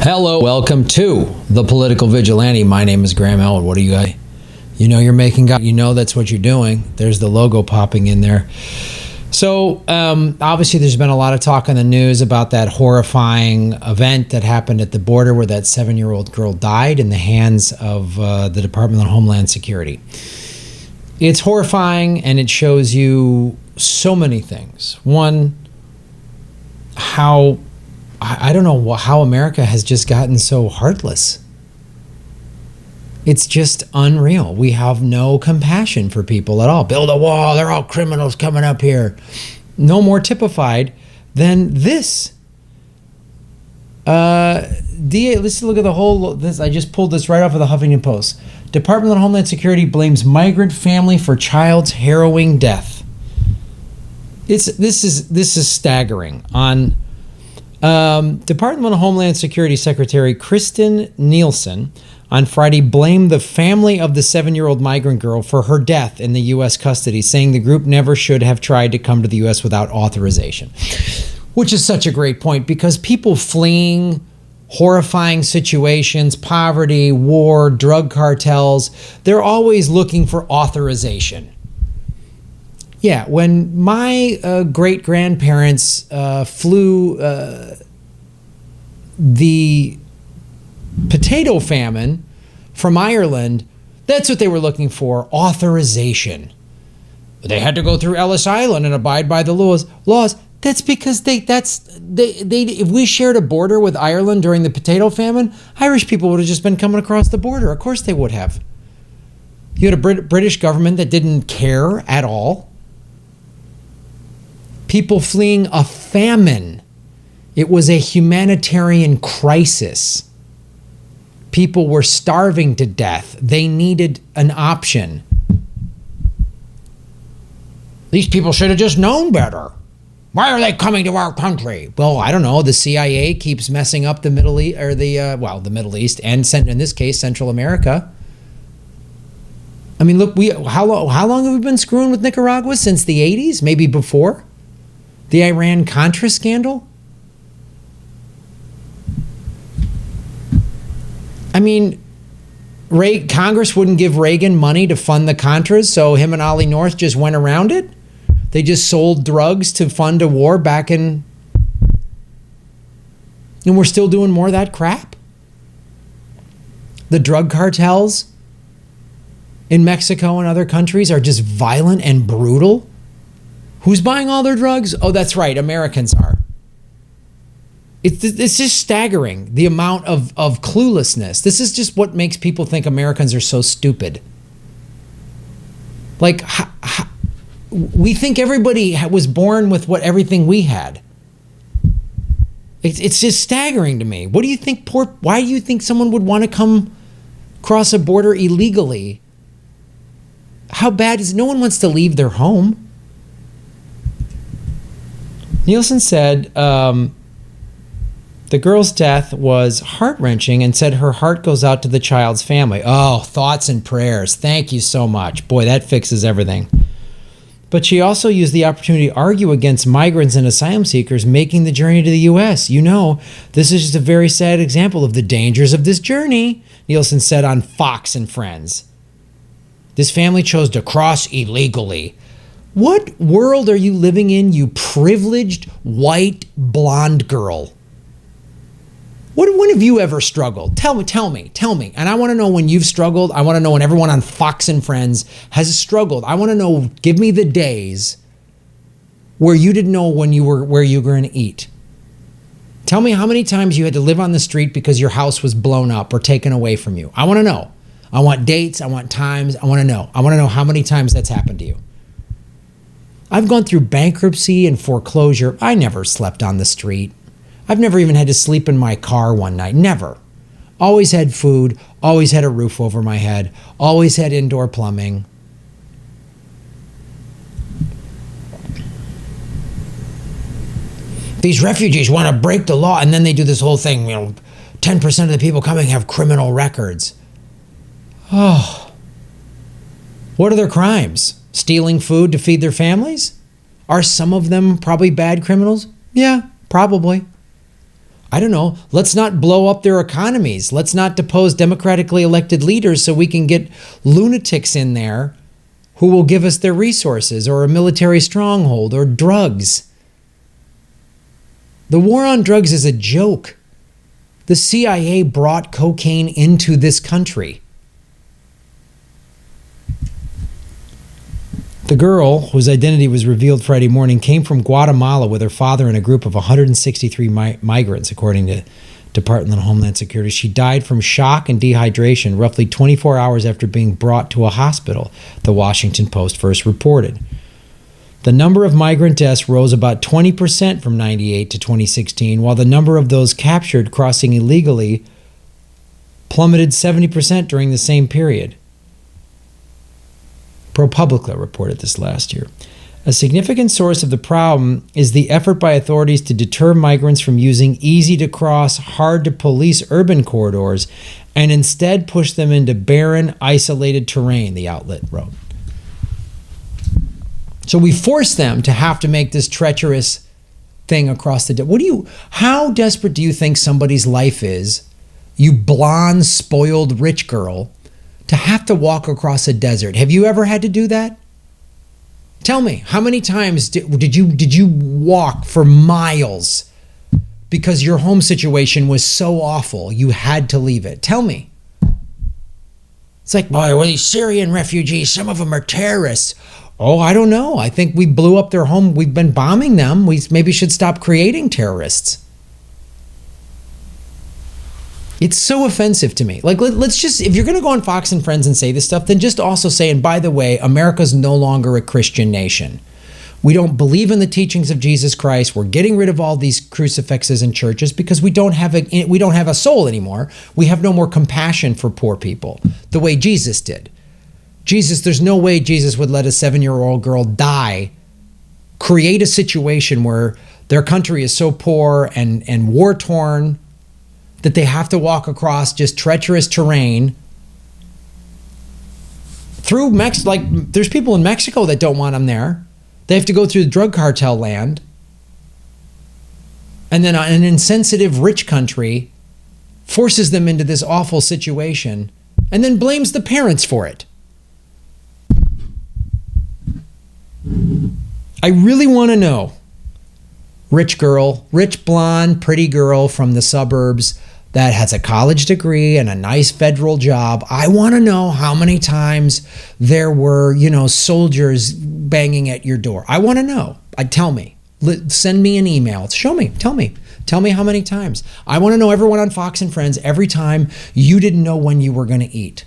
Hello, welcome to the Political Vigilante. My name is Graham Elwood. What are you guys? You know you're making, you know that's what you're doing. There's the logo popping in there. So obviously there's been a lot of talk in the news about that horrifying event that happened at the border where that 7-year-old girl died in the hands of the Department of Homeland Security. It's horrifying, and it shows you so many things. One, how I don't know how America has just gotten so heartless. It's just unreal. We have no compassion for people at all. Build a wall. They're all criminals coming up here. No more typified than this. Let's look at the whole. This I just pulled this right off of the Huffington Post. Department of Homeland Security blames migrant family for child's harrowing death. This is staggering. On Department of Homeland Security Secretary Kirstjen Nielsen on Friday blamed the family of the 7-year-old migrant girl for her death in the U.S. custody, saying the group never should have tried to come to the U.S. without authorization. Which is such a great point, because people fleeing horrifying situations, poverty, war, drug cartels, they're always looking for authorization. Yeah, when my great-grandparents flew the potato famine from Ireland, that's what they were looking for, authorization. They had to go through Ellis Island and abide by the laws. That's because if we shared a border with Ireland during the potato famine, Irish people would have just been coming across the border. Of course they would have. You had a British government that didn't care at all. People fleeing a famine. It was a humanitarian crisis. People were starving to death. They needed an option. These people should have just known better. Why are they coming to our country? Well, I don't know. The CIA keeps messing up the Middle East, or the Middle East, and in this case, Central America. I mean, look, how long have we been screwing with Nicaragua? Since the 80s, maybe before? The Iran-Contra scandal? I mean, Congress wouldn't give Reagan money to fund the Contras, so him and Ollie North just went around it? They just sold drugs to fund a war back in... And we're still doing more of that crap? The drug cartels in Mexico and other countries are just violent and brutal? Who's buying all their drugs? Oh, that's right, Americans are. It's just staggering, the amount of cluelessness. This is just what makes people think Americans are so stupid. Like, we think everybody was born with everything we had. It's just staggering to me. What do you think? Why do you think someone would want to come cross a border illegally? How bad is it? No one wants to leave their home. Nielsen said the girl's death was heart-wrenching and said her heart goes out to the child's family. Oh, thoughts and prayers. Thank you so much. Boy, that fixes everything. But she also used the opportunity to argue against migrants and asylum seekers making the journey to the U.S. You know, this is just a very sad example of the dangers of this journey, Nielsen said on Fox and Friends. This family chose to cross illegally. What world are you living in, you privileged, white, blonde girl? When have you ever struggled? Tell me. And I want to know when you've struggled. I want to know when everyone on Fox and Friends has struggled. I want to know, give me the days where you didn't know where you were going to eat. Tell me how many times you had to live on the street because your house was blown up or taken away from you. I want to know. I want dates. I want times. I want to know. I want to know how many times that's happened to you. I've gone through bankruptcy and foreclosure. I never slept on the street. I've never even had to sleep in my car one night. Never. Always had food. Always had a roof over my head. Always had indoor plumbing. These refugees want to break the law, and then they do this whole thing, 10% of the people coming have criminal records. Oh. What are their crimes? Stealing food to feed their families? Are some of them probably bad criminals? Yeah, probably. I don't know, let's not blow up their economies. Let's not depose democratically elected leaders so we can get lunatics in there who will give us their resources, or a military stronghold, or drugs. The war on drugs is a joke. The CIA brought cocaine into this country. The girl, whose identity was revealed Friday morning, came from Guatemala with her father and a group of 163 migrants, according to Department of Homeland Security. She died from shock and dehydration roughly 24 hours after being brought to a hospital, the Washington Post first reported. The number of migrant deaths rose about 20% from 1998 to 2016, while the number of those captured crossing illegally plummeted 70% during the same period. ProPublica reported this last year. A significant source of the problem is the effort by authorities to deter migrants from using easy-to-cross, hard-to-police urban corridors and instead push them into barren, isolated terrain, the outlet wrote. So we force them to have to make this treacherous thing across the... How desperate do you think somebody's life is, you blonde, spoiled, rich girl, to have to walk across a desert? Have you ever had to do that? Tell me, how many times did you walk for miles because your home situation was so awful you had to leave it? Tell me. It's like, boy, well, these Syrian refugees, some of them are terrorists. Oh, I don't know. I think we blew up their home. We've been bombing them. We maybe should stop creating terrorists. It's so offensive to me. Like, let's just, if you're going to go on Fox and Friends and say this stuff, then just also say, and by the way, America's no longer a Christian nation. We don't believe in the teachings of Jesus Christ. We're getting rid of all these crucifixes in churches because we don't have a soul anymore. We have no more compassion for poor people the way Jesus did. There's no way Jesus would let a 7-year-old girl die, create a situation where their country is so poor and war-torn that they have to walk across just treacherous terrain through Mexico. Like, there's people in Mexico that don't want them there. They have to go through the drug cartel land. And then an insensitive rich country forces them into this awful situation and then blames the parents for it. I really want to know, rich girl, rich blonde, pretty girl from the suburbs that has a college degree and a nice federal job. I want to know how many times there were, soldiers banging at your door. I want to know. Tell me. Send me an email. Show me. Tell me. Tell me how many times. I want to know, everyone on Fox and Friends, every time you didn't know when you were going to eat.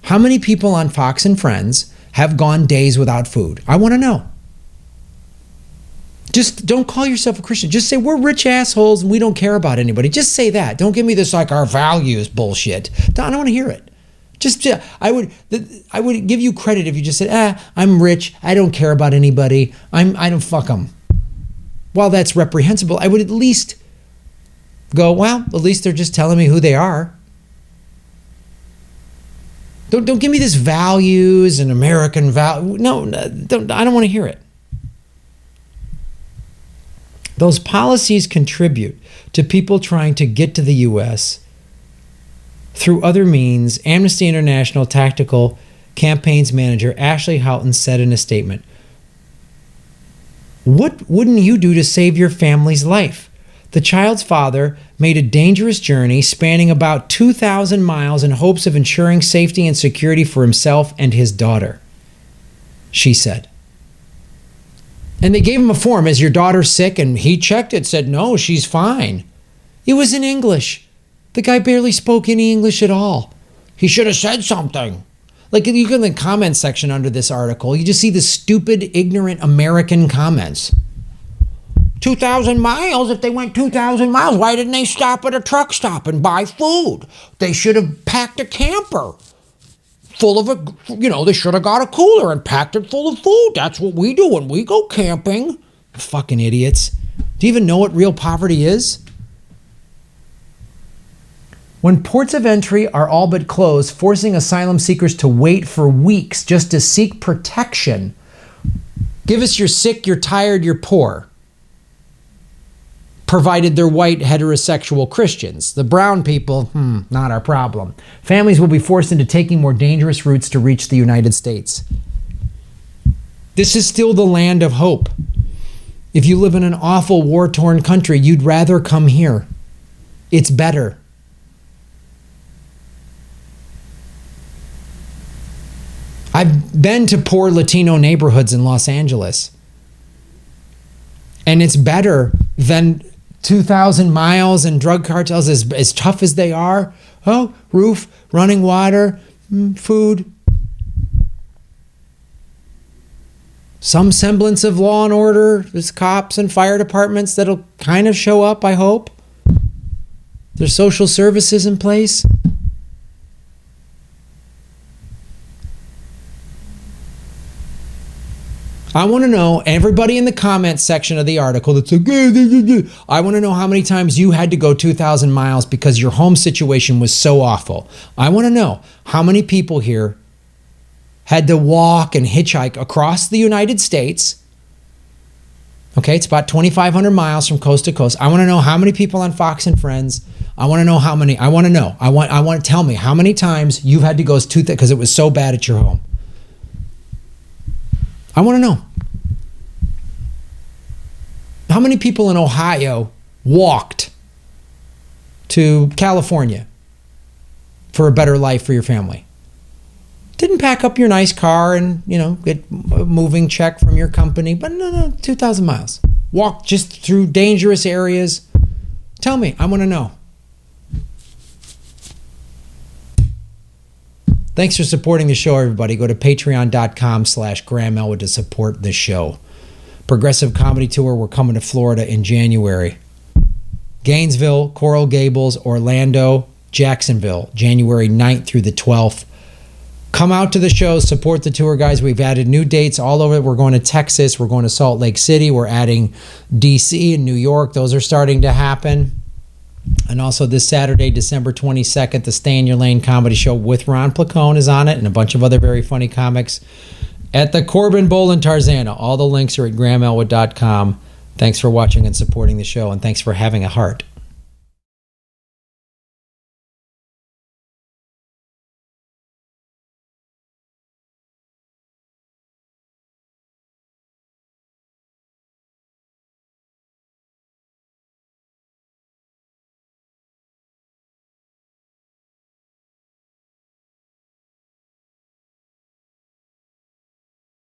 How many people on Fox and Friends have gone days without food? I want to know. Just don't call yourself a Christian. Just say we're rich assholes and we don't care about anybody. Just say that. Don't give me this like our values bullshit. I don't want to hear it. I would give you credit if you just said, I'm rich. I don't care about anybody. I don't fuck them. While that's reprehensible, I would at least go, well, at least they're just telling me who they are. Don't give me this values and American value. No, I don't want to hear it. Those policies contribute to people trying to get to the U.S. through other means. Amnesty International Tactical Campaigns Manager Ashley Houghton said in a statement, "What wouldn't you do to save your family's life? The child's father made a dangerous journey spanning about 2,000 miles in hopes of ensuring safety and security for himself and his daughter," she said. And they gave him a form. Is your daughter sick? And he checked it, said, no, she's fine. It was in English. The guy barely spoke any English at all. He should have said something. Like, you go in the comment section under this article, you just see the stupid, ignorant American comments. 2,000 miles? If they went 2,000 miles, why didn't they stop at a truck stop and buy food? They should have packed a camper full of they should have got a cooler and packed it full of food. That's what we do when we go camping. Fucking idiots. Do you even know what real poverty is? When ports of entry are all but closed, forcing asylum seekers to wait for weeks just to seek protection. Give us you're sick, you're tired, you're poor. provided they're white heterosexual Christians. The brown people, not our problem. Families will be forced into taking more dangerous routes to reach the United States. This is still the land of hope. If you live in an awful war-torn country, you'd rather come here. It's better. I've been to poor Latino neighborhoods in Los Angeles, and it's better than 2,000 miles and drug cartels, as tough as they are. Oh, roof, running water, food. Some semblance of law and order. There's cops and fire departments that'll kind of show up, I hope. There's social services in place. I want to know, everybody in the comments section of the article that's like, I want to know how many times you had to go 2,000 miles because your home situation was so awful. I want to know how many people here had to walk and hitchhike across the United States. Okay, it's about 2,500 miles from coast to coast. I want to know how many people on Fox and Friends. I want to know how many. I want to know. I want to tell me how many times you've had to go because it was so bad at your home. I want to know. How many people in Ohio walked to California for a better life for your family? Didn't pack up your nice car and, get a moving check from your company, but no, 2,000 miles. Walked just through dangerous areas. Tell me, I want to know. Thanks for supporting the show, everybody. Go to patreon.com/Graham Elwood to support the show. Progressive Comedy Tour, we're coming to Florida in January. Gainesville, Coral Gables, Orlando, Jacksonville, January 9th through the 12th. Come out to the show, support the tour, guys. We've added new dates all over. We're going to Texas. We're going to Salt Lake City. We're adding D.C. and New York. Those are starting to happen. And also this Saturday, December 22nd, the Stay in Your Lane comedy show with Ron Placone is on it and a bunch of other very funny comics at the Corbin Bowl in Tarzana. All the links are at grahamelwood.com. Thanks for watching and supporting the show, and thanks for having a heart.